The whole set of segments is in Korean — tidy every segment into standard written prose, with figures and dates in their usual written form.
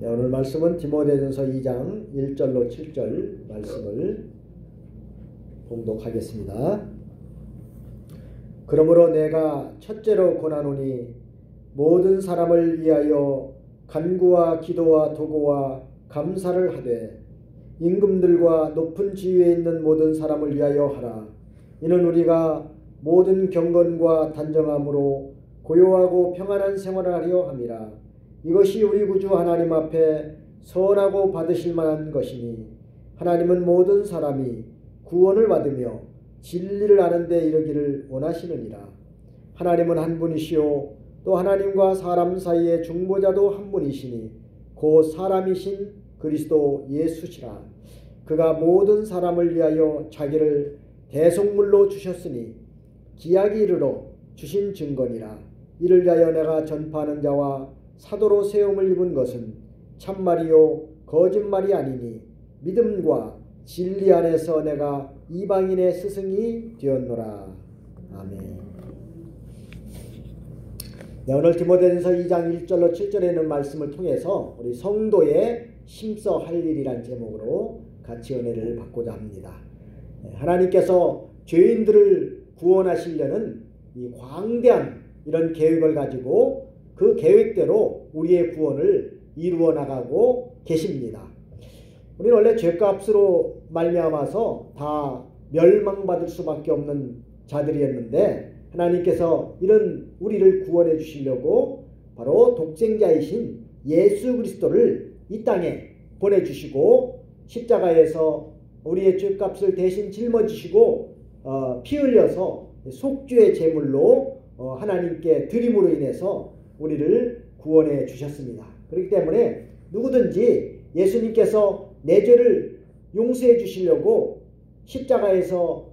네, 오늘 말씀은 디모데전서 2장 1절로 7절 말씀을 봉독하겠습니다. 그러므로 내가 첫째로 권하노니 모든 사람을 위하여 간구와 기도와 도구와 감사를 하되 임금들과 높은 지위에 있는 모든 사람을 위하여 하라. 이는 우리가 모든 경건과 단정함으로 고요하고 평안한 생활을 하려 함이라. 이것이 우리 구주 하나님 앞에 선하고 받으실 만한 것이니 하나님은 모든 사람이 구원을 받으며 진리를 아는 데 이르기를 원하시느니라. 하나님은 한 분이시요 또 하나님과 사람 사이의 중보자도 한 분이시니 곧 사람이신 그리스도 예수시라. 그가 모든 사람을 위하여 자기를 대속물로 주셨으니 기약이 이르러 주신 증거니라. 이를 위하여 내가 전파하는 자와 사도로 세움을 입은 것은 참말이요 거짓말이 아니니 믿음과 진리 안에서 내가 이방인의 스승이 되었노라. 아멘. 네, 오늘 디모데전서 2장 1절로 7절에 있는 말씀을 통해서 우리 성도의 심써 할 일이란 제목으로 같이 은혜를 받고자 합니다. 하나님께서 죄인들을 구원하시려는 이 광대한 이런 계획을 가지고 그 계획대로 우리의 구원을 이루어 나가고 계십니다. 우리는 원래 죄값으로 말미암아서 다 멸망받을 수밖에 없는 자들이었는데 하나님께서 이런 우리를 구원해 주시려고 바로 독생자이신 예수 그리스도를 이 땅에 보내주시고 십자가에서 우리의 죄값을 대신 짊어지시고 피 흘려서 속죄의 제물로 하나님께 드림으로 인해서 우리를 구원해 주셨습니다. 그렇기 때문에 누구든지 예수님께서 내 죄를 용서해 주시려고 십자가에서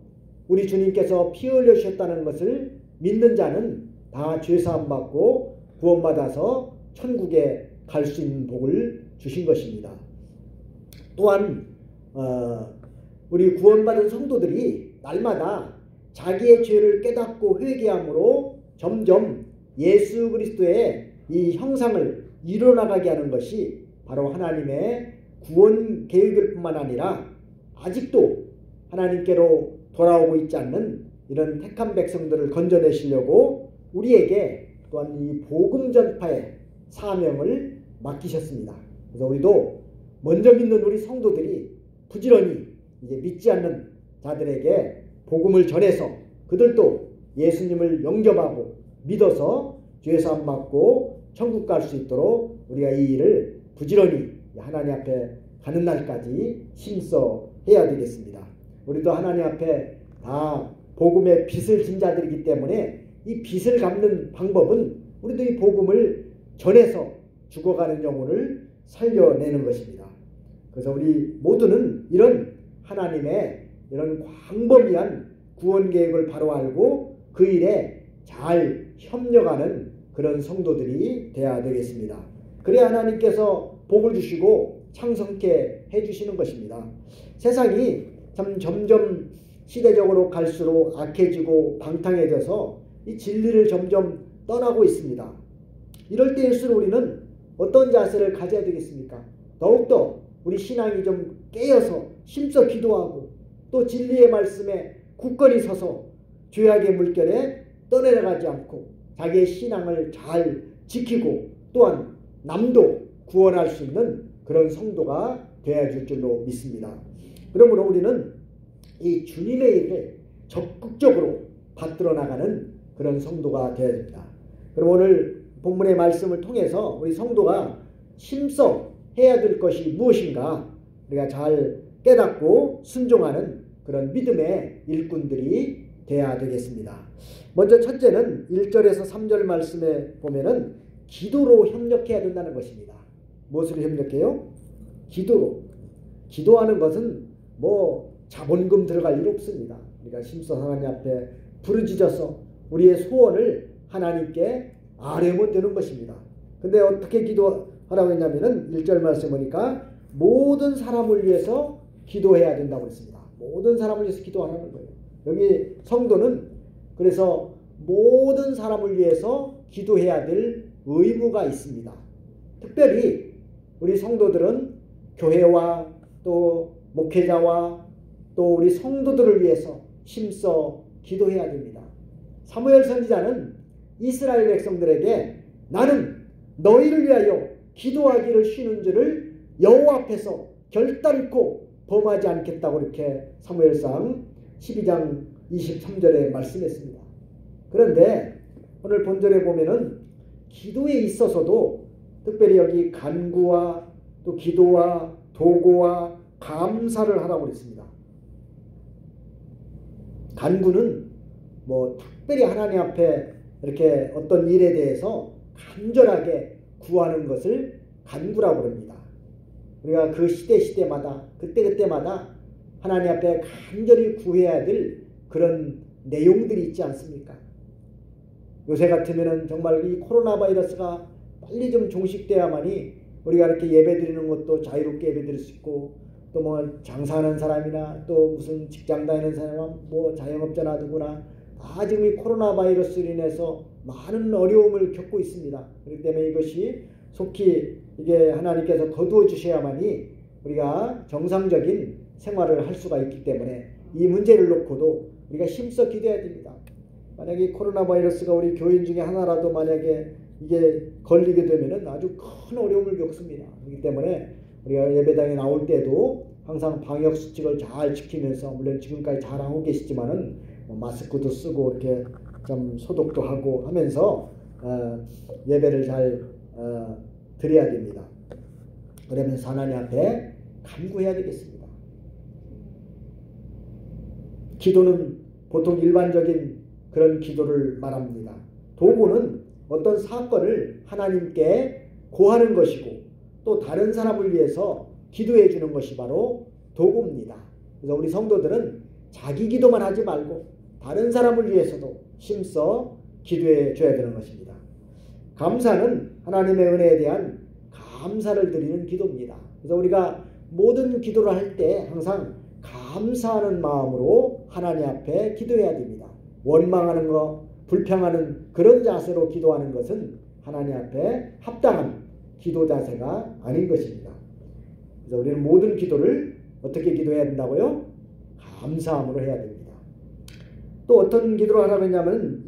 우리 주님께서 피 흘려 주셨다는 것을 믿는 자는 다 죄사함 받고 구원받아서 천국에 갈 수 있는 복을 주신 것입니다. 또한 우리 구원받은 성도들이 날마다 자기의 죄를 깨닫고 회개함으로 점점 예수 그리스도의 이 형상을 이뤄나가게 하는 것이 바로 하나님의 구원 계획일 뿐만 아니라 아직도 하나님께로 돌아오고 있지 않는 이런 택한 백성들을 건져내시려고 우리에게 또한 이 복음 전파의 사명을 맡기셨습니다. 그래서 우리도 먼저 믿는 우리 성도들이 부지런히 이제 믿지 않는 자들에게 복음을 전해서 그들도 예수님을 영접하고 믿어서 죄사함 받고 천국 갈 수 있도록 우리가 이 일을 부지런히 하나님 앞에 가는 날까지 힘써 해야 되겠습니다. 우리도 하나님 앞에 다 복음의 빚을 진 자들이기 때문에 이 빚을 갚는 방법은 우리도 이 복음을 전해서 죽어가는 영혼을 살려내는 것입니다. 그래서 우리 모두는 이런 하나님의 이런 광범위한 구원 계획을 바로 알고 그 일에 잘 협력하는 그런 성도들이 되어야 되겠습니다. 그래야 하나님께서 복을 주시고 창성케 해주시는 것입니다. 세상이 참 점점 시대적으로 갈수록 악해지고 방탕해져서 이 진리를 점점 떠나고 있습니다. 이럴 때일수록 우리는 어떤 자세를 가져야 되겠습니까? 더욱더 우리 신앙이 좀 깨어서 힘써 기도하고 또 진리의 말씀에 굳건히 서서 죄악의 물결에 떠내려가지 않고 자기의 신앙을 잘 지키고 또한 남도 구원할 수 있는 그런 성도가 되어야 줄 줄로 믿습니다. 그러므로 우리는 이 주님의 일을 적극적으로 받들어 나가는 그런 성도가 되어야 됩니다. 그럼 오늘 본문의 말씀을 통해서 우리 성도가 힘써 해야 될 것이 무엇인가 우리가 잘 깨닫고 순종하는 그런 믿음의 일꾼들이 되어야 되겠습니다. 먼저 첫째는 1절에서 3절 말씀에 보면은 기도로 협력해야 된다는 것입니다. 무엇으로 협력해요? 기도로. 기도하는 것은 뭐 자본금 들어갈 일 없습니다. 우리가 심서 하나님 앞에 부르짖어서 우리의 소원을 하나님께 아뢰면 되는 것입니다. 근데 어떻게 기도하라고 했냐면은 1절 말씀 보니까 모든 사람을 위해서 기도해야 된다고 했습니다. 모든 사람을 위해서 기도하라는 거예요. 여기 성도는 그래서 모든 사람을 위해서 기도해야 될 의무가 있습니다. 특별히 우리 성도들은 교회와 또 목회자와 또 우리 성도들을 위해서 힘써 기도해야 됩니다. 사무엘 선지자는 이스라엘 백성들에게 나는 너희를 위하여 기도하기를 쉬는 줄을 여호와 앞에서 결단코 범하지 않겠다고 이렇게 사무엘상 12장 23절에 말씀했습니다. 그런데 오늘 본절에 보면은 기도에 있어서도 특별히 여기 간구와 또 기도와 도고와 감사를 하라고 그랬습니다. 간구는 뭐 특별히 하나님 앞에 이렇게 어떤 일에 대해서 간절하게 구하는 것을 간구라고 합니다. 우리가 그 시대마다 그때마다 하나님 앞에 간절히 구해야 될 그런 내용들이 있지 않습니까? 요새 같으면은 정말 이 코로나 바이러스가 빨리 좀 종식돼야만이 우리가 이렇게 예배드리는 것도 자유롭게 예배드릴 수 있고 또 뭐 장사하는 사람이나 또 무슨 직장 다니는 사람이나 뭐 자영업자나 누구나 다 지금 이 코로나 바이러스로 인해서 많은 어려움을 겪고 있습니다. 그렇기 때문에 이것이 속히 이게 하나님께서 거두어 주셔야만이 우리가 정상적인 생활을 할 수가 있기 때문에 이 문제를 놓고도 우리가 힘써 기도해야 됩니다. 만약에 코로나 바이러스가 우리 교인 중에 하나라도 만약에 이게 걸리게 되면은 아주 큰 어려움을 겪습니다. 그렇기 때문에 우리가 예배당에 나올 때도 항상 방역 수칙을 잘 지키면서 물론 지금까지 잘 하고 계시지만은 마스크도 쓰고 이렇게 좀 소독도 하고 하면서 예배를 잘 드려야 됩니다. 그러면서 하나님 앞에 간구해야 되겠습니다. 기도는 보통 일반적인 그런 기도를 말합니다. 도구는 어떤 사건을 하나님께 고하는 것이고 또 다른 사람을 위해서 기도해 주는 것이 바로 도구입니다. 그래서 우리 성도들은 자기 기도만 하지 말고 다른 사람을 위해서도 힘써 기도해 줘야 되는 것입니다. 감사는 하나님의 은혜에 대한 감사를 드리는 기도입니다. 그래서 우리가 모든 기도를 할 때 항상 감사하는 마음으로 하나님 앞에 기도해야 됩니다. 원망하는 것, 불평하는 그런 자세로 기도하는 것은 하나님 앞에 합당한 기도 자세가 아닌 것입니다. 그래서 우리는 모든 기도를 어떻게 기도해야 된다고요? 감사함으로 해야 됩니다. 또 어떤 기도를 하라고 했냐면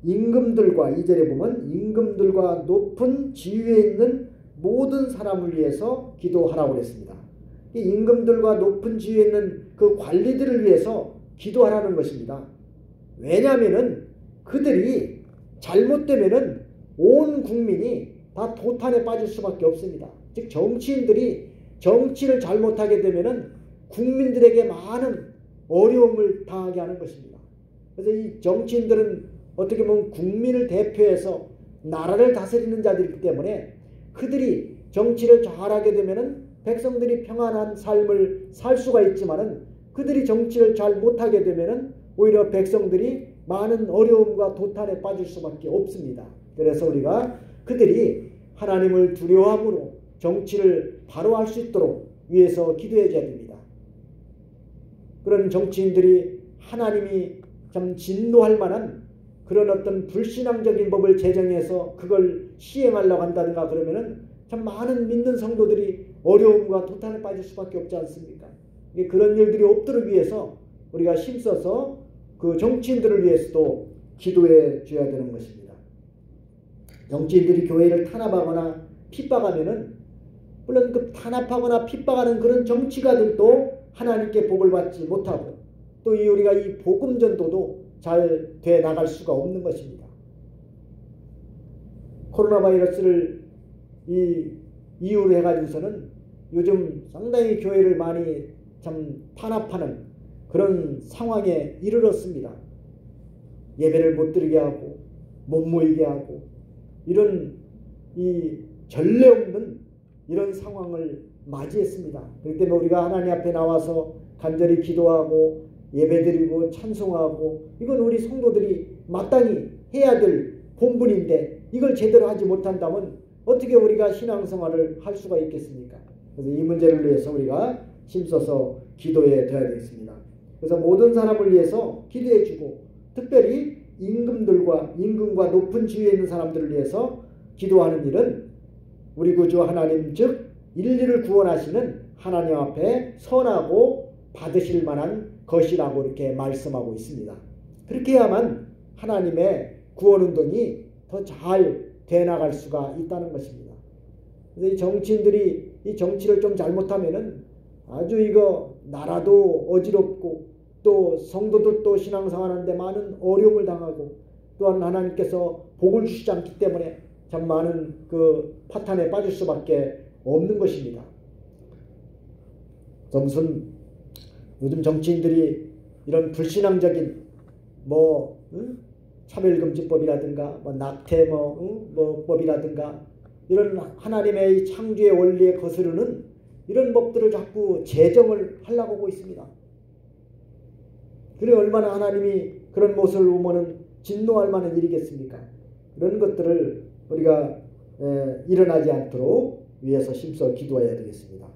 임금들과 2절에 보면 임금들과 높은 지위에 있는 모든 사람을 위해서 기도하라고 그랬습니다. 이 임금들과 높은 지위에 있는 그 관리들을 위해서 기도하라는 것입니다. 왜냐하면은 그들이 잘못되면은 온 국민이 다 도탄에 빠질 수밖에 없습니다. 즉 정치인들이 정치를 잘못하게 되면은 국민들에게 많은 어려움을 당하게 하는 것입니다. 그래서 이 정치인들은 어떻게 보면 국민을 대표해서 나라를 다스리는 자들이기 때문에 그들이 정치를 잘하게 되면은 백성들이 평안한 삶을 살 수가 있지만은 그들이 정치를 잘 못하게 되면은 오히려 백성들이 많은 어려움과 도탄에 빠질 수밖에 없습니다. 그래서 우리가 그들이 하나님을 두려워함으로 정치를 바로 할 수 있도록 위해서 기도해 줘야 됩니다. 그런 정치인들이 하나님이 참 진노할 만한 그런 어떤 불신앙적인 법을 제정해서 그걸 시행하려고 한다든가 그러면은 참 많은 믿는 성도들이 어려움과 도탄에 빠질 수밖에 없지 않습니까? 그런 일들이 없도록 위해서 우리가 힘써서 그 정치인들을 위해서도 기도해 줘야 되는 것입니다. 정치인들이 교회를 탄압하거나 핍박하면은 물론 그 탄압하거나 핍박하는 그런 정치가들도 하나님께 복을 받지 못하고 또 우리가 이 복음 전도도 잘 돼 나갈 수가 없는 것입니다. 코로나 바이러스를 이유로 해가지고서는 요즘 상당히 교회를 많이 참 탄압하는 그런 상황에 이르렀습니다. 예배를 못 드리게 하고 못 모이게 하고 이런 이 전례 없는 이런 상황을 맞이했습니다. 그렇기 때문에 우리가 하나님 앞에 나와서 간절히 기도하고 예배드리고 찬송하고 이건 우리 성도들이 마땅히 해야 될 본분인데 이걸 제대로 하지 못한다면 어떻게 우리가 신앙생활을 할 수가 있겠습니까? 그래서 이 문제를 위해서 우리가 힘써서 기도해 둬야 되겠습니다. 그래서 모든 사람을 위해서 기도해 주고 특별히 임금과 높은 지위에 있는 사람들을 위해서 기도하는 일은 우리 구주 하나님 즉 인류를 구원하시는 하나님 앞에 선하고 받으실 만한 것이라고 이렇게 말씀하고 있습니다. 그렇게 해야만 하나님의 구원 운동이 더 잘 되나갈 수가 있다는 것입니다. 그래서 이 정치인들이 이 정치를 좀 잘못하면은 아주 이거 나라도 어지럽고 또 성도들도 신앙생활하는데 많은 어려움을 당하고 또한 하나님께서 복을 주시지 않기 때문에 참 많은 그 파탄에 빠질 수밖에 없는 것입니다. 무슨 요즘 정치인들이 이런 불신앙적인 차별금지법이라든가 낙태 법이라든가 이런 하나님의 이 창조의 원리에 거스르는 이런 법들을 자꾸 제정을 하려고 하고 있습니다. 그래 얼마나 하나님이 그런 모습을 보면은 진노할 만한 일이겠습니까? 그런 것들을 우리가 일어나지 않도록 위해서 힘써 기도해야 되겠습니다.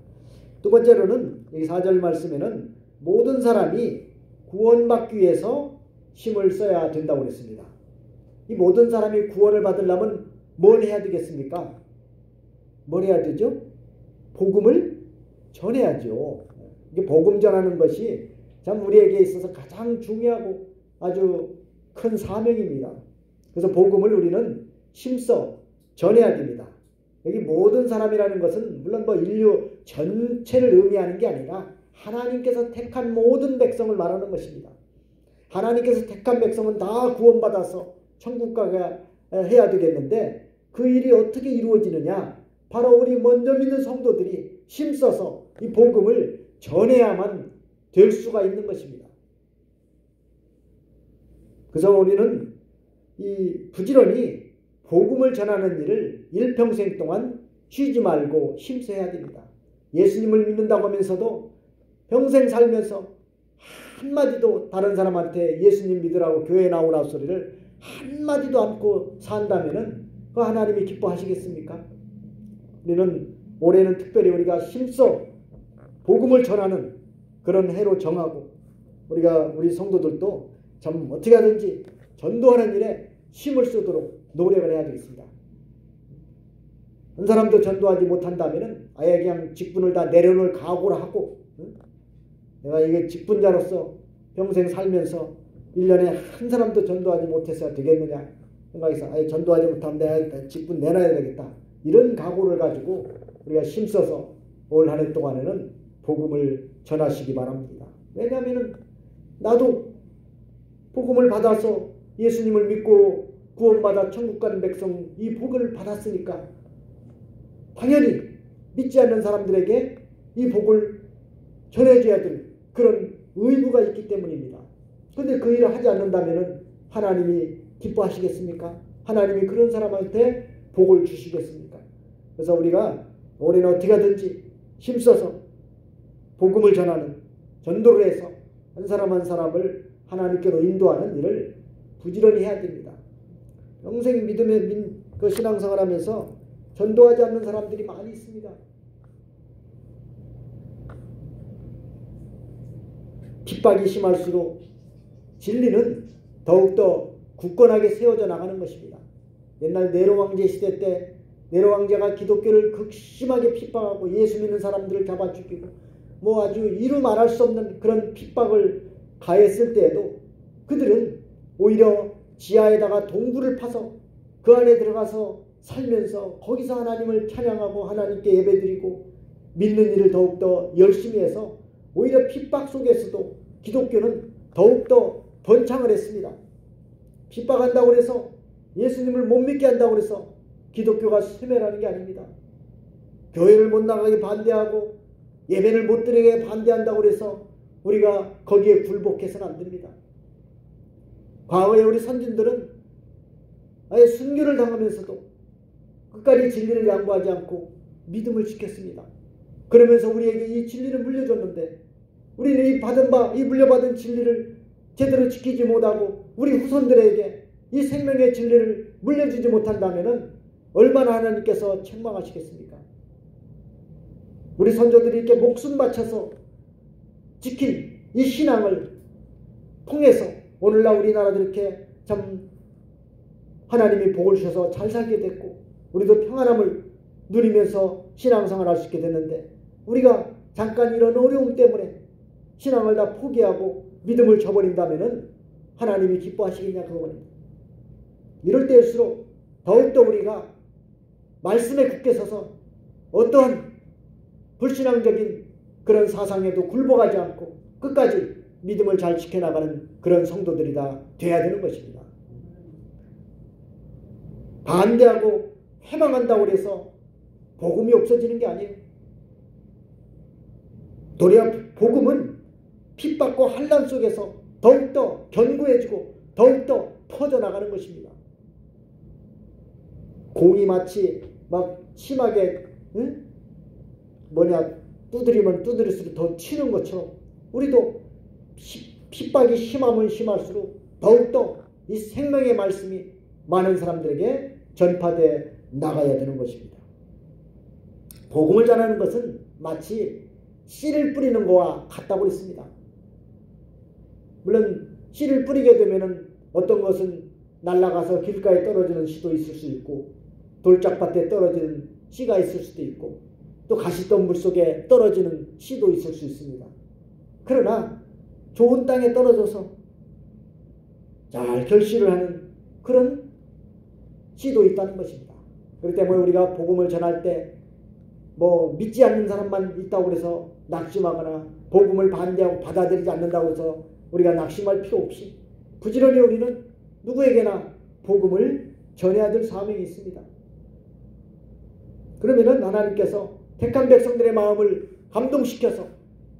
두 번째로는 이 4절 말씀에는 모든 사람이 구원받기 위해서 힘을 써야 된다고 그랬습니다. 이 모든 사람이 구원을 받으려면 뭘 해야 되겠습니까? 뭘 해야 되죠? 복음을 전해야죠. 이게 복음 전하는 것이 참 우리에게 있어서 가장 중요하고 아주 큰 사명입니다. 그래서 복음을 우리는 힘써 전해야 됩니다. 여기 모든 사람이라는 것은 물론 인류 전체를 의미하는 게 아니라 하나님께서 택한 모든 백성을 말하는 것입니다. 하나님께서 택한 백성은 다 구원받아서 천국 가게 해야 되겠는데 그 일이 어떻게 이루어지느냐? 바로 우리 먼저 믿는 성도들이 힘써서 이 복음을 전해야만 될 수가 있는 것입니다. 그래서 우리는 이 부지런히 복음을 전하는 일을 일평생 동안 쉬지 말고 힘써야 됩니다. 예수님을 믿는다고 하면서도 평생 살면서 한마디도 다른 사람한테 예수님 믿으라고 교회에 나오라 소리를 한마디도 않고 산다면은 그 하나님이 기뻐하시겠습니까? 우리는 올해는 특별히 우리가 힘써 복음을 전하는 그런 해로 정하고 우리 성도들도 참 어떻게 하든지 전도하는 일에 힘을 쓰도록 노력을 해야 되겠습니다. 한 사람도 전도하지 못한다면은 아예 그냥 직분을 다 내려놓을 각오를 하고 내가 이게 직분자로서 평생 살면서 1년에 한 사람도 전도하지 못해서 되겠느냐 생각해서 아예 전도하지 못하면 내가 직분 내놔야 되겠다. 이런 각오를 가지고 우리가 힘써서 올 한 해 동안에는 복음을 전하시기 바랍니다. 왜냐하면 나도 복음을 받아서 예수님을 믿고 구원받아 천국 가는 백성 이 복을 받았으니까 당연히 믿지 않는 사람들에게 이 복을 전해줘야 될 그런 의무가 있기 때문입니다. 그런데 그 일을 하지 않는다면 하나님이 기뻐하시겠습니까? 하나님이 그런 사람한테 복을 주시겠습니까? 그래서 우리가 올해는 어떻게 하든지 힘써서 복음을 전하는 전도를 해서 한 사람 한 사람을 하나님께로 인도하는 일을 부지런히 해야 됩니다. 평생 믿음의 신앙생활 하면서 전도하지 않는 사람들이 많이 있습니다. 핍박이 심할수록 진리는 더욱더 굳건하게 세워져 나가는 것입니다. 옛날 네로 왕제 시대 때 네로 왕제가 기독교를 극심하게 핍박하고 예수 믿는 사람들을 잡아 죽이고 아주 이루 말할 수 없는 그런 핍박을 가했을 때에도 그들은 오히려 지하에다가 동굴을 파서 그 안에 들어가서 살면서 거기서 하나님을 찬양하고 하나님께 예배드리고 믿는 일을 더욱더 열심히 해서 오히려 핍박 속에서도 기독교는 더욱더 번창을 했습니다. 핍박한다고 해서 예수님을 못 믿게 한다고 해서 기독교가 쇠멸하는 게 아닙니다. 교회를 못 나가게 반대하고 예배를 못 드리게 반대한다고 해서 우리가 거기에 굴복해서는 안 됩니다. 과거에 우리 선진들은 아예 순교를 당하면서도 끝까지 진리를 양보하지 않고 믿음을 지켰습니다. 그러면서 우리에게 이 진리를 물려줬는데 우리는 이 물려받은 진리를 제대로 지키지 못하고 우리 후손들에게 이 생명의 진리를 물려주지 못한다면 얼마나 하나님께서 책망하시겠습니까? 우리 선조들이 이렇게 목숨 바쳐서 지킨 이 신앙을 통해서 오늘날 우리나라도 이렇게 참 하나님이 복을 주셔서 잘 살게 됐고 우리도 평안함을 누리면서 신앙생활 할 수 있게 됐는데 우리가 잠깐 이런 어려움 때문에 신앙을 다 포기하고 믿음을 저버린다면 하나님이 기뻐하시겠냐 그거는. 이럴 때일수록 더욱더 우리가 말씀에 굳게 서서 어떠한 불신앙적인 그런 사상에도 굴복하지 않고 끝까지 믿음을 잘 지켜나가는 그런 성도들이 다 돼야 되는 것입니다. 반대하고 해방한다고 해서 복음이 없어지는 게 아니에요. 도리어 복음은 핍박과 환난 속에서 더욱더 견고해지고 더욱더 퍼져나가는 것입니다. 공이 마치 막 심하게 두드리면 두드릴수록 더 치는 것처럼 우리도 핍박이 심하면 심할수록 더욱더 이 생명의 말씀이 많은 사람들에게 전파되어 나가야 되는 것입니다. 복음을 전하는 것은 마치 씨를 뿌리는 것과 같다고 그랬습니다. 물론 씨를 뿌리게 되면 어떤 것은 날아가서 길가에 떨어지는 씨도 있을 수 있고 돌짝밭에 떨어지는 씨가 있을 수도 있고 또 가시덤불 속에 떨어지는 씨도 있을 수 있습니다. 그러나 좋은 땅에 떨어져서 잘 결실을 하는 그런 씨도 있다는 것입니다. 그렇기 때문에 우리가 복음을 전할 때 믿지 않는 사람만 있다고 해서 낙심하거나 복음을 반대하고 받아들이지 않는다고 해서 우리가 낙심할 필요 없이 부지런히 우리는 누구에게나 복음을 전해야 될 사명이 있습니다. 그러면은 하나님께서 택한 백성들의 마음을 감동시켜서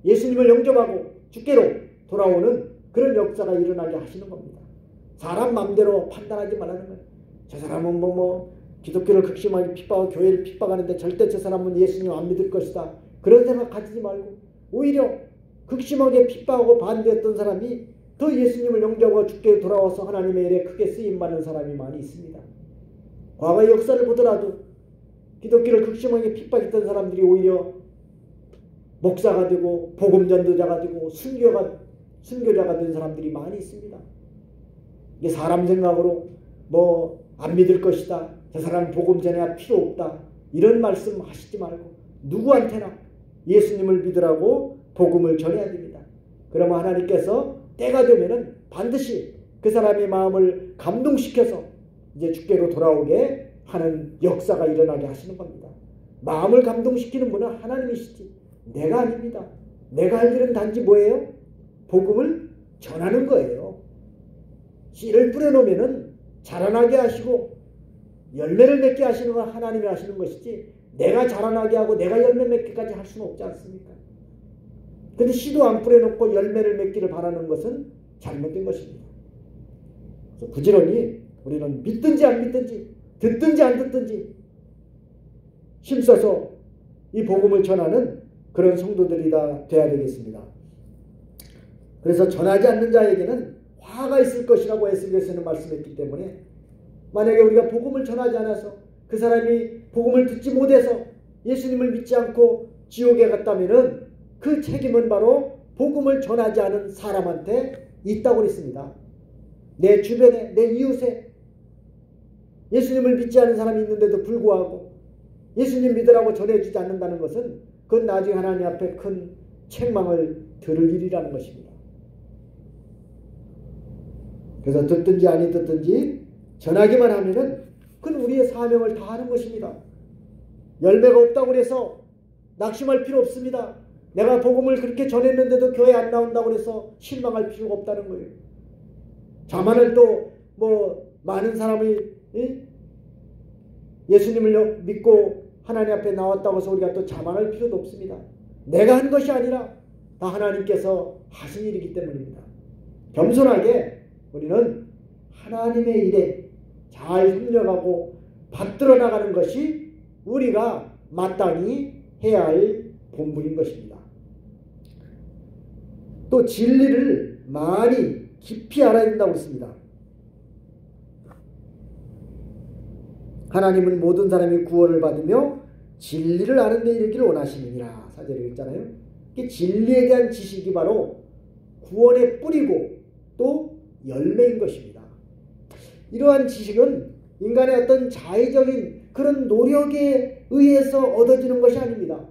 예수님을 영접하고 주께로 돌아오는 그런 역사가 일어나게 하시는 겁니다. 사람 마음대로 판단하지 말라는 거예요. 저 사람은 기독교를 극심하게 핍박하고 교회를 핍박하는데 절대 저 사람은 예수님 안 믿을 것이다. 그런 생각 가지지 말고 오히려 극심하게 핍박하고 반대했던 사람이 더 예수님을 영접하고 주께로 돌아와서 하나님의 일에 크게 쓰임받는 사람이 많이 있습니다. 과거의 역사를 보더라도 기독교를 극심하게 핍박했던 사람들이 오히려 목사가 되고 복음 전도자가 되고 순교자가 된 사람들이 많이 있습니다. 이게 사람 생각으로 안 믿을 것이다. 저 사람 복음 전해야 필요 없다. 이런 말씀 하시지 말고 누구한테나 예수님을 믿으라고 복음을 전해야 됩니다. 그러면 하나님께서 때가 되면은 반드시 그 사람의 마음을 감동시켜서 이제 주께로 돌아오게 하는 역사가 일어나게 하시는 겁니다. 마음을 감동시키는 분은 하나님이시지 내가 아닙니다. 내가 할 일은 단지 뭐예요? 복음을 전하는 거예요. 씨를 뿌려놓으면 자라나게 하시고 열매를 맺게 하시는 건 하나님이 하시는 것이지 내가 자라나게 하고 내가 열매 맺기까지 할 수는 없지 않습니까? 근데 씨도 안 뿌려놓고 열매를 맺기를 바라는 것은 잘못된 것입니다. 그래서 부지런히 우리는 믿든지 안 믿든지 듣든지 안 듣든지 힘써서 이 복음을 전하는 그런 성도들이 다 되어야 되겠습니다. 그래서 전하지 않는 자에게는 화가 있을 것이라고 에스겔서는 말씀했기 때문에 만약에 우리가 복음을 전하지 않아서 그 사람이 복음을 듣지 못해서 예수님을 믿지 않고 지옥에 갔다면은 그 책임은 바로 복음을 전하지 않은 사람한테 있다고 그랬습니다. 내 주변에 내 이웃에 예수님을 믿지 않은 사람이 있는데도 불구하고 예수님 믿으라고 전해주지 않는다는 것은 그건 나중에 하나님 앞에 큰 책망을 들을 일이라는 것입니다. 그래서 듣든지 아니 듣든지 전하기만 하면은 그건 우리의 사명을 다하는 것입니다. 열매가 없다고 해서 낙심할 필요 없습니다. 내가 복음을 그렇게 전했는데도 교회 안 나온다고 해서 실망할 필요가 없다는 거예요. 자만을 또 많은 사람이 예수님을 믿고 하나님 앞에 나왔다고 해서 우리가 또 자만할 필요도 없습니다. 내가 한 것이 아니라 다 하나님께서 하신 일이기 때문입니다. 겸손하게 우리는 하나님의 일에 잘 협력하고 받들어 나가는 것이 우리가 마땅히 해야 할 본분인 것입니다. 또 진리를 많이 깊이 알아야 된다고 했습니다. 하나님은 모든 사람이 구원을 받으며 진리를 아는 데 이르기를 원하시느니라. 4절에 있잖아요. 진리에 대한 지식이 바로 구원의 뿌리고 또 열매인 것입니다. 이러한 지식은 인간의 어떤 자의적인 그런 노력에 의해서 얻어지는 것이 아닙니다.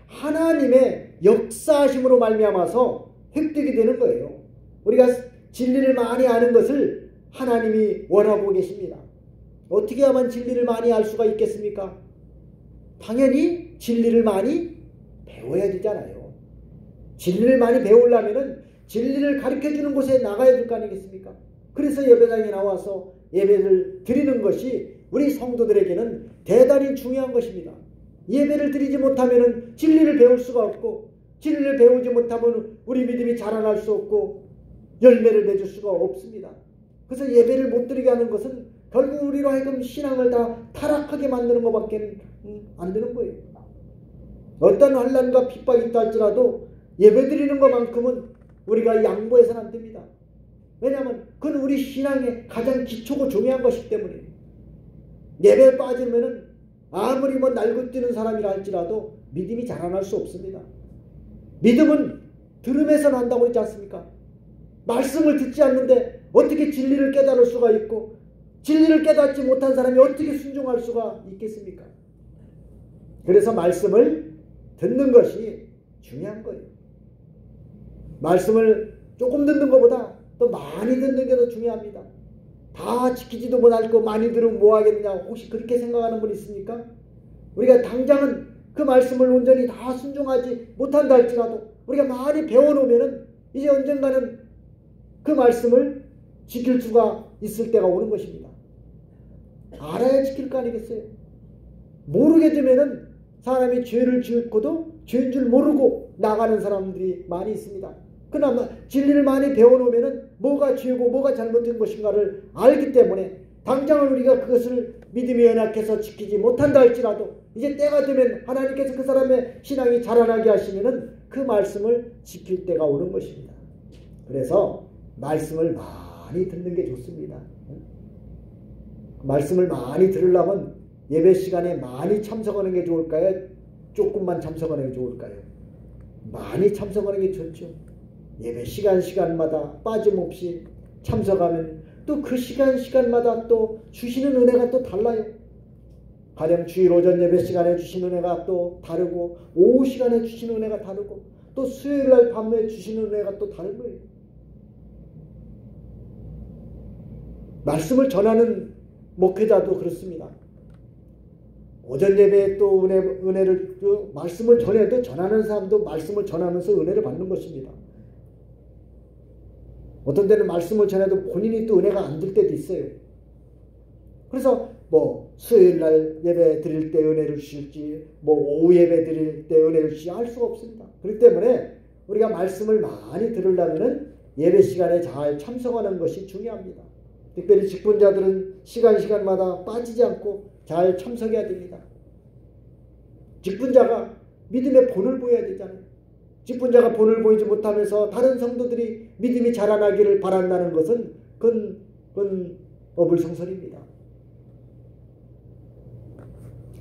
하나님의 역사하심으로 말미암아서 획득이 되는 거예요. 우리가 진리를 많이 아는 것을 하나님이 원하고 계십니다. 어떻게 하면 진리를 많이 알 수가 있겠습니까? 당연히 진리를 많이 배워야 되잖아요. 진리를 많이 배우려면 진리를 가르쳐주는 곳에 나가야 될 거 아니겠습니까? 그래서 예배당에 나와서 예배를 드리는 것이 우리 성도들에게는 대단히 중요한 것입니다. 예배를 드리지 못하면 진리를 배울 수가 없고, 진리를 배우지 못하면 우리 믿음이 자라날 수 없고 열매를 맺을 수가 없습니다. 그래서 예배를 못 드리게 하는 것은 결국 우리로 하여금 신앙을 다 타락하게 만드는 것밖에 안 되는 거예요. 어떤 환난과 핍박이 있다 할지라도 예배 드리는 것만큼은 우리가 양보해서는 안 됩니다. 왜냐하면 그건 우리 신앙의 가장 기초고 중요한 것이기 때문에. 예배에 빠지면 아무리 날고 뛰는 사람이라 할지라도 믿음이 자라날 수 없습니다. 믿음은 들음에서 난다고 했지 않습니까? 말씀을 듣지 않는데 어떻게 진리를 깨달을 수가 있고, 진리를 깨닫지 못한 사람이 어떻게 순종할 수가 있겠습니까? 그래서 말씀을 듣는 것이 중요한 거예요. 말씀을 조금 듣는 것보다 또 많이 듣는 게 더 중요합니다. 다 지키지도 못할 거 많이 들으면 뭐 하겠느냐, 혹시 그렇게 생각하는 분 있습니까? 우리가 당장은 그 말씀을 온전히 다 순종하지 못한다 할지라도 우리가 많이 배워놓으면 이제 언젠가는 그 말씀을 지킬 수가 있을 때가 오는 것입니다. 알아야 지킬 거 아니겠어요? 모르게 되면은 사람이 죄를 지었고도 죄인 줄 모르고 나가는 사람들이 많이 있습니다. 그나마 진리를 많이 배워놓으면 뭐가 죄고 뭐가 잘못된 것인가를 알기 때문에 당장은 우리가 그것을 믿음이 연약해서 지키지 못한다 할지라도 이제 때가 되면 하나님께서 그 사람의 신앙이 자라나게 하시면은 그 말씀을 지킬 때가 오는 것입니다. 그래서 말씀을 많이 듣는 게 좋습니다. 말씀을 많이 들으려면 예배 시간에 많이 참석하는 게 좋을까요? 조금만 참석하는 게 좋을까요? 많이 참석하는 게 좋죠. 예배 시간마다 빠짐없이 참석하면 또 그 시간마다 또 주시는 은혜가 또 달라요. 가령 주일 오전 예배 시간에 주시는 은혜가 또 다르고, 오후 시간에 주시는 은혜가 다르고, 또 수요일날 밤에 주시는 은혜가 또 다른 거예요. 말씀을 전하는 목회자도 그렇습니다. 오전 예배에 또 은혜를 또 말씀을 전해도 전하는 사람도 말씀을 전하면서 은혜를 받는 것입니다. 어떤 때는 말씀을 전해도 본인이 또 은혜가 안 될 때도 있어요. 그래서 수요일날 예배 드릴 때 은혜를 주실지, 오후 예배 드릴 때 은혜를 주실지 알 수가 없습니다. 그렇기 때문에 우리가 말씀을 많이 들으려면 예배 시간에 잘 참석하는 것이 중요합니다. 특별히 직분자들은 시간마다 빠지지 않고 잘 참석해야 됩니다. 직분자가 믿음의 본을 보여야 되잖아요. 직분자가 본을 보이지 못하면서 다른 성도들이 믿음이 자라나기를 바란다는 것은 그건 어불성설입니다.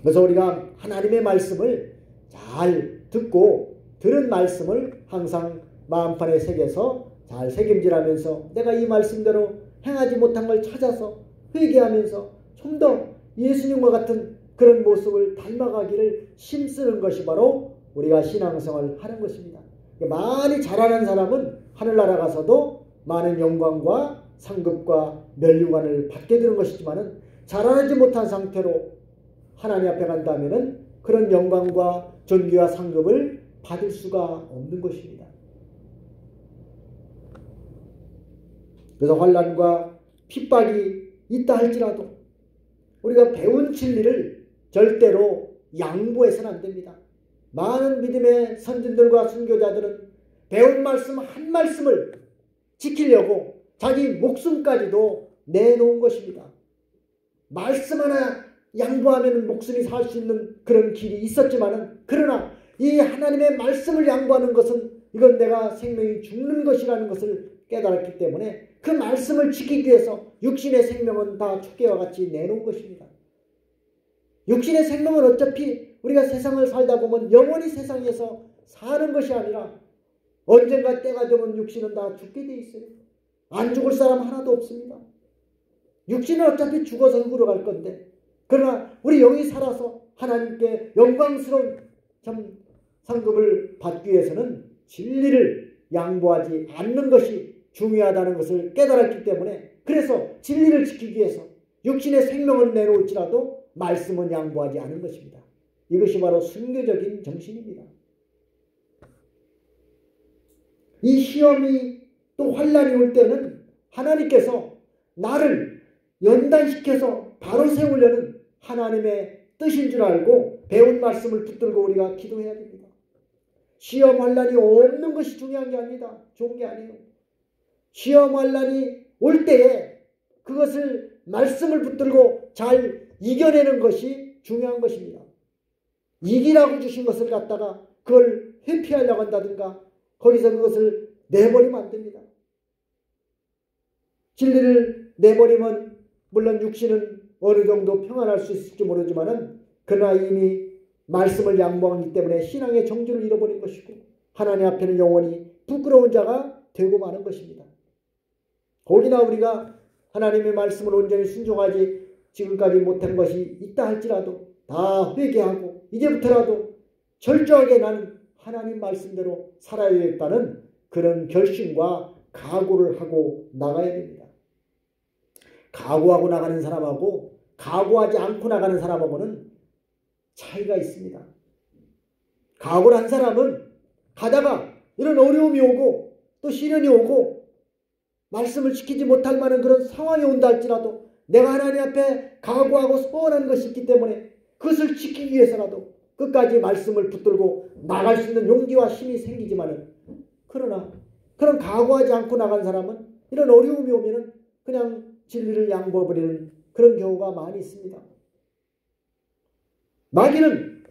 그래서 우리가 하나님의 말씀을 잘 듣고 들은 말씀을 항상 마음판에 새겨서 잘 새김질하면서 내가 이 말씀대로 행하지 못한 걸 찾아서 회개하면서 좀 더 예수님과 같은 그런 모습을 닮아가기를 힘쓰는 것이 바로 우리가 신앙생활을 하는 것입니다. 많이 자라는 사람은 하늘나라 가서도 많은 영광과 상급과 면류관을 받게 되는 것이지만 자라나지 못한 상태로 하나님 앞에 간다면 그런 영광과 존귀와 상급을 받을 수가 없는 것입니다. 그래서 환난과 핍박이 있다 할지라도 우리가 배운 진리를 절대로 양보해서는 안 됩니다. 많은 믿음의 선진들과 순교자들은 배운 말씀 한 말씀을 지키려고 자기 목숨까지도 내놓은 것입니다. 말씀 하나 양보하면 목숨이 살 수 있는 그런 길이 있었지만은, 그러나 이 하나님의 말씀을 양보하는 것은 이건 내가 생명이 죽는 것이라는 것을 깨달았기 때문에 그 말씀을 지키기 위해서 육신의 생명은 다 촛대와 같이 내놓은 것입니다. 육신의 생명은 어차피 우리가 세상을 살다 보면 영원히 세상에서 사는 것이 아니라 언젠가 때가 되면 육신은 다 죽게 돼 있어요. 안 죽을 사람 하나도 없습니다. 육신은 어차피 죽어서 흙으로 갈 건데, 그러나 우리 영이 살아서 하나님께 영광스러운 참 상급을 받기 위해서는 진리를 양보하지 않는 것이 중요하다는 것을 깨달았기 때문에, 그래서 진리를 지키기 위해서 육신의 생명을 내놓을지라도 말씀은 양보하지 않은 것입니다. 이것이 바로 순교적인 정신입니다. 이 시험이 또 환난이 올 때는 하나님께서 나를 연단시켜서 바로 세우려는 하나님의 뜻인 줄 알고 배운 말씀을 붙들고 우리가 기도해야 됩니다. 시험 환난이 없는 것이 중요한 게 아니다. 좋은 게 아니에요. 시험 환난이 올 때에 그것을 말씀을 붙들고 잘 이겨내는 것이 중요한 것입니다. 이기라고 주신 것을 갖다가 그걸 회피하려고 한다든가 거기서 그것을 내버리면 안 됩니다. 진리를 내버리면 물론 육신은 어느 정도 평안할 수 있을지 모르지만은 그러나 이미 말씀을 양보하기 때문에 신앙의 정주를 잃어버린 것이고 하나님 앞에는 영원히 부끄러운 자가 되고 마는 것입니다. 혹이나 우리가 하나님의 말씀을 온전히 순종하지 지금까지 못한 것이 있다 할지라도 다 회개하고 이제부터라도 철저하게 나는 하나님 말씀대로 살아야겠다는 그런 결심과 각오를 하고 나가야 됩니다. 각오하고 나가는 사람하고 각오하지 않고 나가는 사람하고는 차이가 있습니다. 각오를 한 사람은 가다가 이런 어려움이 오고 또 시련이 오고 말씀을 지키지 못할 만한 그런 상황이 온다 할지라도 내가 하나님 앞에 각오하고 서원한 것이 있기 때문에 그것을 지키기 위해서라도 끝까지 말씀을 붙들고 나갈 수 있는 용기와 힘이 생기지만은 그러나 그런 각오하지 않고 나간 사람은 이런 어려움이 오면은 그냥 진리를 양보해버리는 그런 경우가 많이 있습니다. 마귀는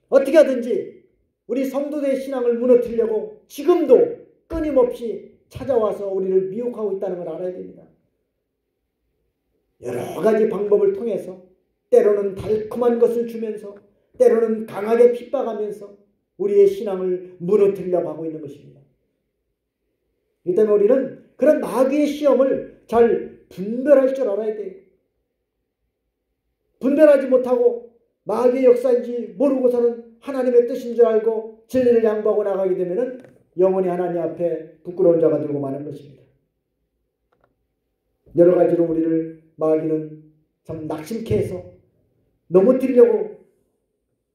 어떻게 하든지 우리 성도들의 신앙을 무너뜨리려고 지금도 끊임없이 찾아와서 우리를 미혹하고 있다는 걸 알아야 됩니다. 여러 가지 방법을 통해서 때로는 달콤한 것을 주면서 때로는 강하게 핍박하면서 우리의 신앙을 무너뜨리려고 하고 있는 것입니다. 이 때문에 우리는 그런 마귀의 시험을 잘 분별할 줄 알아야 돼요. 분별하지 못하고 마귀의 역사인지 모르고서는 하나님의 뜻인 줄 알고 진리를 양보하고 나가게 되면 영원히 하나님 앞에 부끄러운 자가 되고 마는 것입니다. 여러 가지로 우리를 마귀는 참 낙심케 해서 넘어뜨리려고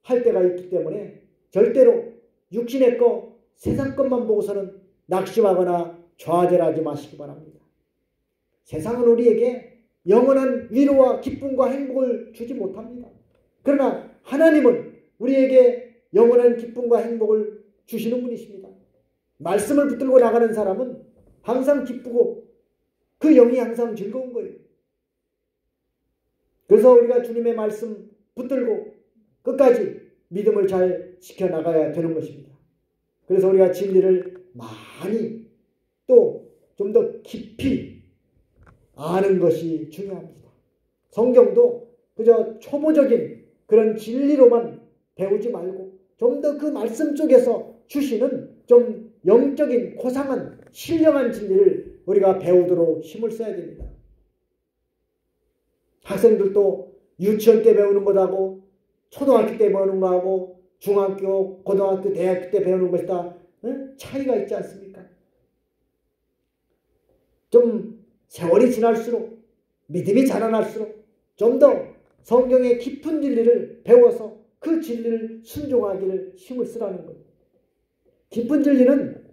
할 때가 있기 때문에 절대로 육신의 것, 세상 것만 보고서는 낙심하거나 좌절하지 마시기 바랍니다. 세상은 우리에게 영원한 위로와 기쁨과 행복을 주지 못합니다. 그러나 하나님은 우리에게 영원한 기쁨과 행복을 주시는 분이십니다. 말씀을 붙들고 나가는 사람은 항상 기쁘고 그 영이 항상 즐거운 거예요. 그래서 우리가 주님의 말씀 붙들고 끝까지 믿음을 잘 지켜나가야 되는 것입니다. 그래서 우리가 진리를 많이 또 좀 더 깊이 아는 것이 중요합니다. 성경도 그저 초보적인 그런 진리로만 배우지 말고 좀 더 그 말씀 쪽에서 주시는 좀 영적인 고상한 신령한 진리를 우리가 배우도록 힘을 써야 됩니다. 학생들도 유치원 때 배우는 것하고 초등학교 때 배우는 것하고 중학교, 고등학교, 대학교 때 배우는 것이 다 차이가 있지 않습니까? 좀 세월이 지날수록 믿음이 자라날수록 좀 더 성경의 깊은 진리를 배워서 그 진리를 순종하기를 힘을 쓰라는 거예요. 깊은 진리는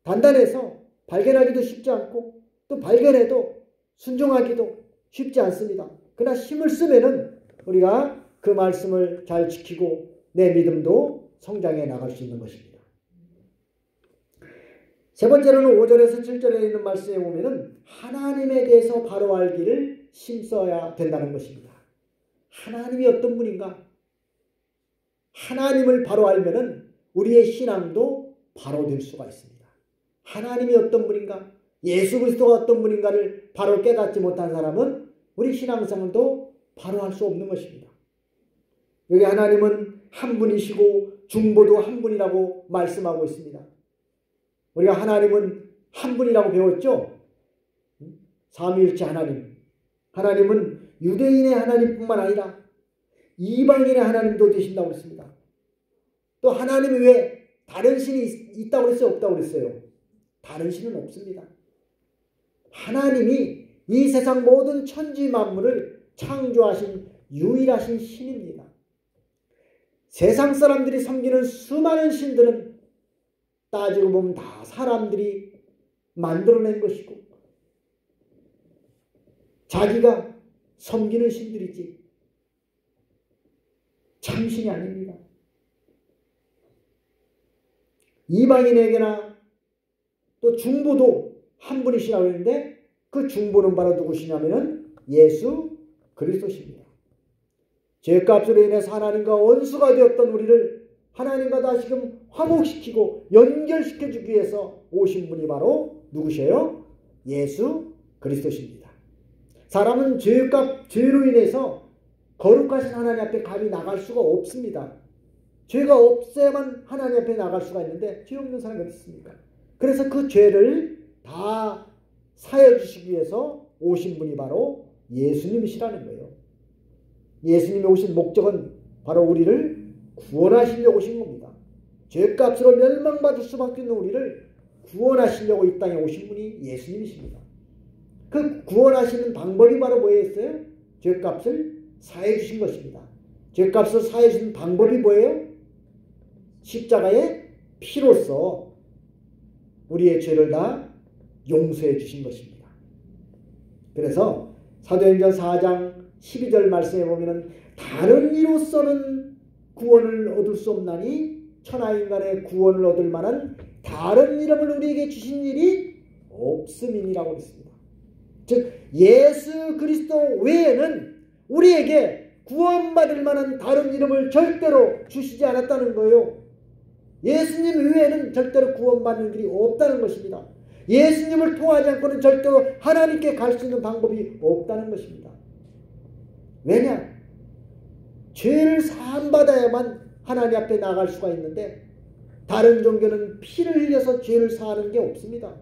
단단해서 발견하기도 쉽지 않고 또 발견해도 순종하기도 쉽지 않습니다. 그러나 힘을 쓰면은 우리가 그 말씀을 잘 지키고 내 믿음도 성장해 나갈 수 있는 것입니다. 세 번째로는 5절에서 7절에 있는 말씀에 보면은 하나님에 대해서 바로 알기를 힘써야 된다는 것입니다. 하나님이 어떤 분인가? 하나님을 바로 알면은 우리의 신앙도 바로 될 수가 있습니다. 하나님이 어떤 분인가? 예수 그리스도가 어떤 분인가를 바로 깨닫지 못한 사람은 우리 신앙생활도 바로 할 수 없는 것입니다. 여기 하나님은 한 분이시고 중보도 한 분이라고 말씀하고 있습니다. 우리가 하나님은 한 분이라고 배웠죠? 삼위일체 하나님. 하나님은 유대인의 하나님뿐만 아니라 이방인의 하나님도 되신다고 그랬습니다. 또 하나님이 왜 다른 신이 있다고 그랬어요? 없다고 그랬어요? 다른 신은 없습니다. 하나님이 이 세상 모든 천지 만물을 창조하신 유일하신 신입니다. 세상 사람들이 섬기는 수많은 신들은 따지고 보면 다 사람들이 만들어낸 것이고 자기가 섬기는 신들이지 참신이 아닙니다. 이방인에게나 또 중보도 한 분이시라고 했는데 그 중보는 바로 누구시냐면은 예수 그리스도십니다. 죄값으로 인해서 하나님과 원수가 되었던 우리를 하나님과 다시금 화목시키고 연결시켜주기 위해서 오신 분이 바로 누구셔요? 예수 그리스도십니다. 사람은 죄로 인해서 거룩하신 하나님 앞에 감히 나갈 수가 없습니다. 죄가 없어야만 하나님 앞에 나갈 수가 있는데 죄 없는 사람이 어디 있습니까? 그래서 그 죄를 다 사해 주시기 위해서 오신 분이 바로 예수님이시라는 거예요. 예수님이 오신 목적은 바로 우리를 구원하시려고 오신 겁니다. 죄값으로 멸망받을 수밖에 없는 우리를 구원하시려고 이 땅에 오신 분이 예수님이십니다. 그 구원하시는 방법이 바로 뭐였어요? 죄값을 사해 주신 것입니다. 죄값을 사해 주신 방법이 뭐예요? 십자가의 피로써 우리의 죄를 다 용서해 주신 것입니다. 그래서 사도행전 4장 12절 말씀에 보면은 다른 이로서는 구원을 얻을 수 없나니 천하인간의 구원을 얻을 만한 다른 이름을 우리에게 주신 일이 없음이니라고 했습니다. 즉 예수 그리스도 외에는 우리에게 구원받을 만한 다른 이름을 절대로 주시지 않았다는 거예요. 예수님 외에는 절대로 구원받는 길이 없다는 것입니다. 예수님을 통하지 않고는 절대로 하나님께 갈 수 있는 방법이 없다는 것입니다. 왜냐? 죄를 사함받아야만 하나님 앞에 나갈 수가 있는데 다른 종교는 피를 흘려서 죄를 사하는 게 없습니다.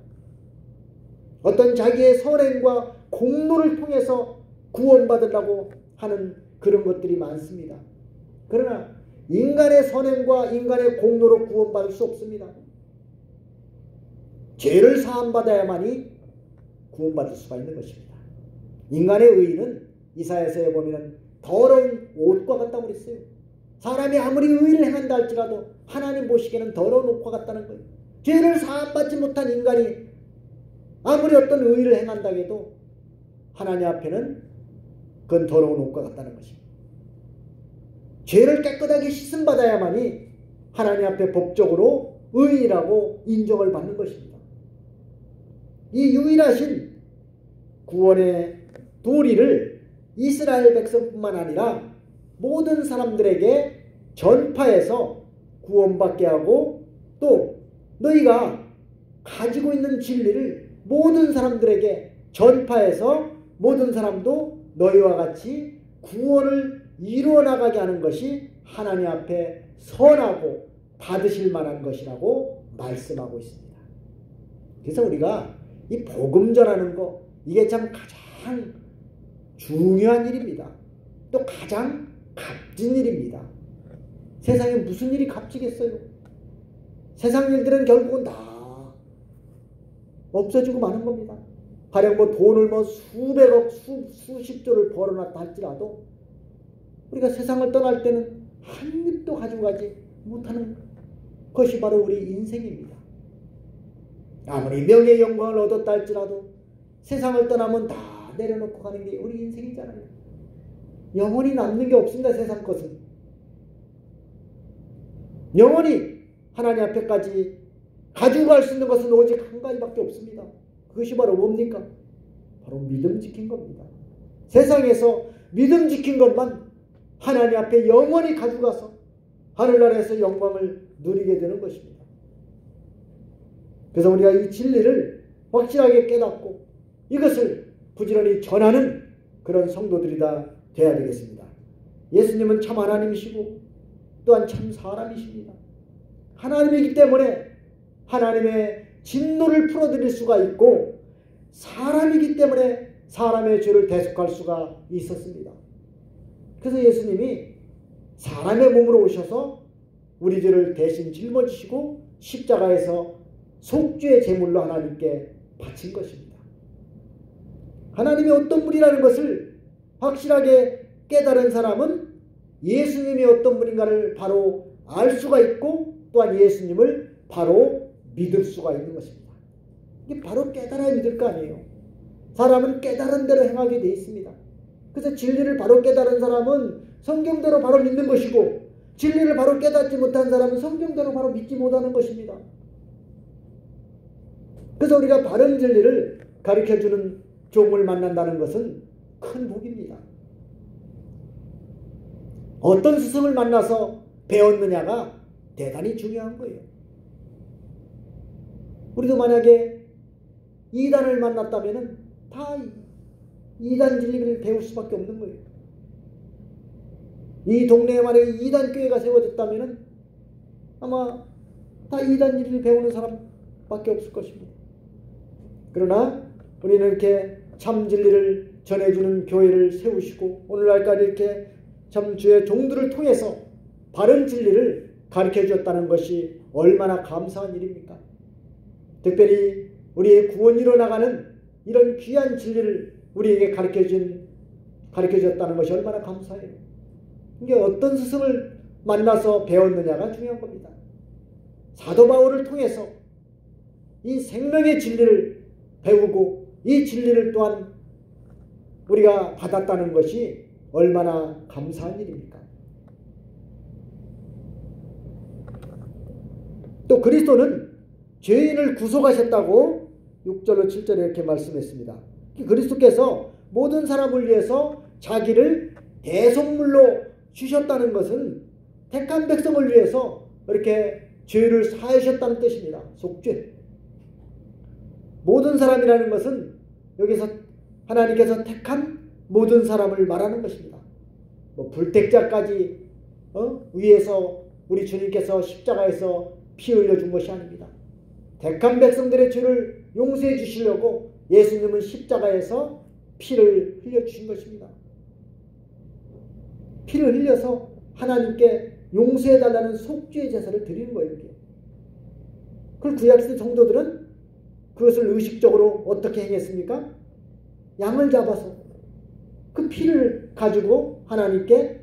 어떤 자기의 선행과 공로를 통해서 구원받으려고 하는 그런 것들이 많습니다. 그러나 인간의 선행과 인간의 공로로 구원받을 수 없습니다. 죄를 사함받아야만이 구원받을 수가 있는 것입니다. 인간의 의의는 이사야서에 보면 더러운 옷과 같다고 그랬어요. 사람이 아무리 의의를 행한다 할지라도 하나님 보시기에는 더러운 옷과 같다는 거예요. 죄를 사함받지 못한 인간이 아무리 어떤 의의를 행한다 해도 하나님 앞에는 그건 더러운 옷과 같다는 것입니다. 죄를 깨끗하게 씻음받아야만이 하나님 앞에 법적으로 의의라고 인정을 받는 것입니다. 이 유일하신 구원의 도리를 이스라엘 백성뿐만 아니라 모든 사람들에게 전파해서 구원받게 하고 또 너희가 가지고 있는 진리를 모든 사람들에게 전파해서 모든 사람도 너희와 같이 구원을 이루어 나가게 하는 것이 하나님 앞에 선하고 받으실 만한 것이라고 말씀하고 있습니다. 그래서 우리가 이 복음 전하는 거 이게 참 가장 중요한 일입니다. 또 가장 값진 일입니다. 세상에 무슨 일이 값지겠어요? 세상 일들은 결국은 다 없어지고 마는 겁니다. 가령 돈을 수백억, 수십조를 벌어놨다 할지라도 우리가 세상을 떠날 때는 한 입도 가지고 가지 못하는 것이 바로 우리 인생입니다. 아무리 명예 영광을 얻었다 할지라도 세상을 떠나면 다 내려놓고 가는 게 우리 인생이잖아요. 영원히 남는 게 없습니다. 세상 것은. 영원히 하나님 앞에까지 가지고 갈 수 있는 것은 오직 한 가지밖에 없습니다. 그것이 바로 뭡니까? 바로 믿음 지킨 겁니다. 세상에서 믿음 지킨 것만 하나님 앞에 영원히 가져가서 하늘나라에서 영광을 누리게 되는 것입니다. 그래서 우리가 이 진리를 확실하게 깨닫고 이것을 부지런히 전하는 그런 성도들이다 돼야 되겠습니다. 예수님은 참 하나님이시고 또한 참 사람이십니다. 하나님이기 때문에 하나님의 진노를 풀어드릴 수가 있고 사람이기 때문에 사람의 죄를 대속할 수가 있었습니다. 그래서 예수님이 사람의 몸으로 오셔서 우리 죄를 대신 짊어지시고 십자가에서 속죄의 제물로 하나님께 바친 것입니다. 하나님이 어떤 분이라는 것을 확실하게 깨달은 사람은 예수님이 어떤 분인가를 바로 알 수가 있고 또한 예수님을 바로 믿을 수가 있는 것입니다. 이게 바로 깨달아야 믿을 거 아니에요. 사람은 깨달은 대로 행하게 되어 있습니다. 그래서 진리를 바로 깨달은 사람은 성경대로 바로 믿는 것이고 진리를 바로 깨닫지 못한 사람은 성경대로 바로 믿지 못하는 것입니다. 그래서 우리가 바른 진리를 가르쳐주는 종을 만난다는 것은 큰 복입니다. 어떤 스승을 만나서 배웠느냐가 대단히 중요한 거예요. 우리도 만약에 이단을 만났다면 다 이단 진리를 배울 수밖에 없는 거예요. 이 동네에 만약에 이단 교회가 세워졌다면 아마 다 이단 진리를 배우는 사람밖에 없을 것입니다. 그러나 우리는 이렇게 참 진리를 전해주는 교회를 세우시고 오늘날까지 이렇게 참 주의 종들을 통해서 바른 진리를 가르쳐 주셨다는 것이 얼마나 감사한 일입니까? 특별히 우리의 구원이 일어나가는 이런 귀한 진리를 우리에게 가르쳐 주셨다는 것이 얼마나 감사해요. 이게 어떤 스승을 만나서 배웠느냐가 중요한 겁니다. 사도 바울을 통해서 이 생명의 진리를 배우고 이 진리를 또한 우리가 받았다는 것이 얼마나 감사한 일입니까? 또 그리스도는 죄인을 구속하셨다고 6절로 7절에 이렇게 말씀했습니다. 그리스도께서 모든 사람을 위해서 자기를 대속물로 주셨다는 것은 택한 백성을 위해서 이렇게 죄를 사하셨다는 뜻입니다. 속죄. 모든 사람이라는 것은 여기서 하나님께서 택한 모든 사람을 말하는 것입니다. 뭐 불택자까지 위에서 우리 주님께서 십자가에서 피 흘려준 것이 아닙니다. 택한 백성들의 죄를 용서해 주시려고 예수님은 십자가에서 피를 흘려주신 것입니다. 피를 흘려서 하나님께 용서해달라는 속죄의 제사를 드리는 거예요. 그걸 구약시대 성도들은 그것을 의식적으로 어떻게 행했습니까? 양을 잡아서 그 피를 가지고 하나님께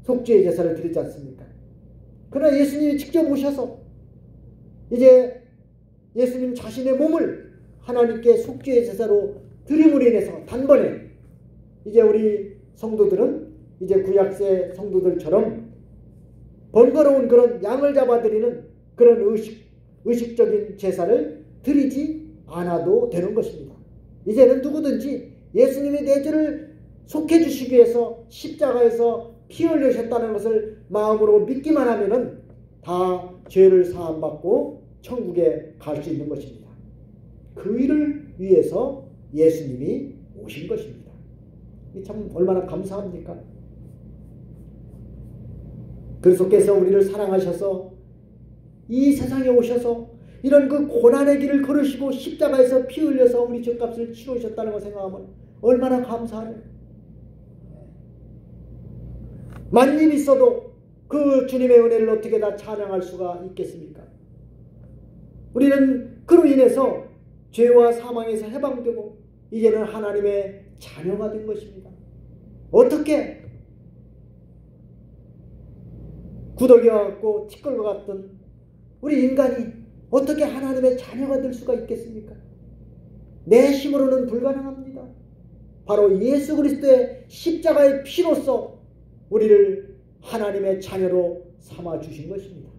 속죄의 제사를 드리지 않습니까? 그러나 예수님이 직접 오셔서 이제 예수님 자신의 몸을 하나님께 속죄의 제사로 드림으로 인해서 단번에 이제 우리 성도들은 이제 구약세 성도들처럼 번거로운 그런 양을 잡아드리는 그런 의식적인 제사를 드리지 않아도 되는 것입니다. 이제는 누구든지 예수님의 내 죄를 속해 주시기 위해서 십자가에서 피 흘리셨다는 것을 마음으로 믿기만 하면은 다 죄를 사함받고 천국에 갈 수 있는 것입니다. 그 일을 위해서 예수님이 오신 것입니다. 참 얼마나 감사합니까? 그리스도께서 우리를 사랑하셔서 이 세상에 오셔서 이런 그 고난의 길을 걸으시고 십자가에서 피 흘려서 우리 죄값을 치르셨다는 걸 생각하면 얼마나 감사해요. 만일 있어도 그 주님의 은혜를 어떻게 다 찬양할 수가 있겠습니까? 우리는 그로 인해서 죄와 사망에서 해방되고 이제는 하나님의 자녀가 된 것입니다. 어떻게 구더기와 같고 티끌과 같던 우리 인간이 어떻게 하나님의 자녀가 될 수가 있겠습니까? 내 힘으로는 불가능합니다. 바로 예수 그리스도의 십자가의 피로써 우리를 하나님의 자녀로 삼아 주신 것입니다.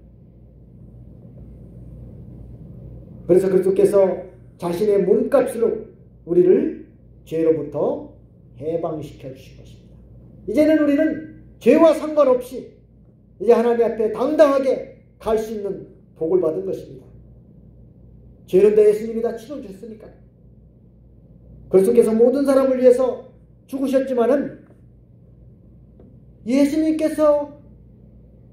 그래서 그리스도께서 자신의 몸값으로 우리를 죄로부터 해방시켜 주신 것입니다. 이제는 우리는 죄와 상관없이 이제 하나님 앞에 당당하게 갈 수 있는 복을 받은 것입니다. 죄는 다 예수님이 다 치러주셨으니까. 그리스도께서 모든 사람을 위해서 죽으셨지만은 예수님께서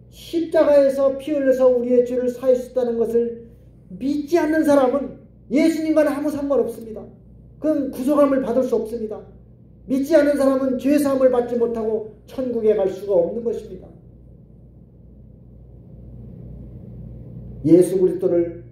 십자가에서 피 흘려서 우리의 죄를 사하셨다는 것을 믿지 않는 사람은 예수님과는 아무 상관없습니다. 그건 구속함을 받을 수 없습니다. 믿지 않은 사람은 죄사함을 받지 못하고 천국에 갈 수가 없는 것입니다. 예수 그리스도를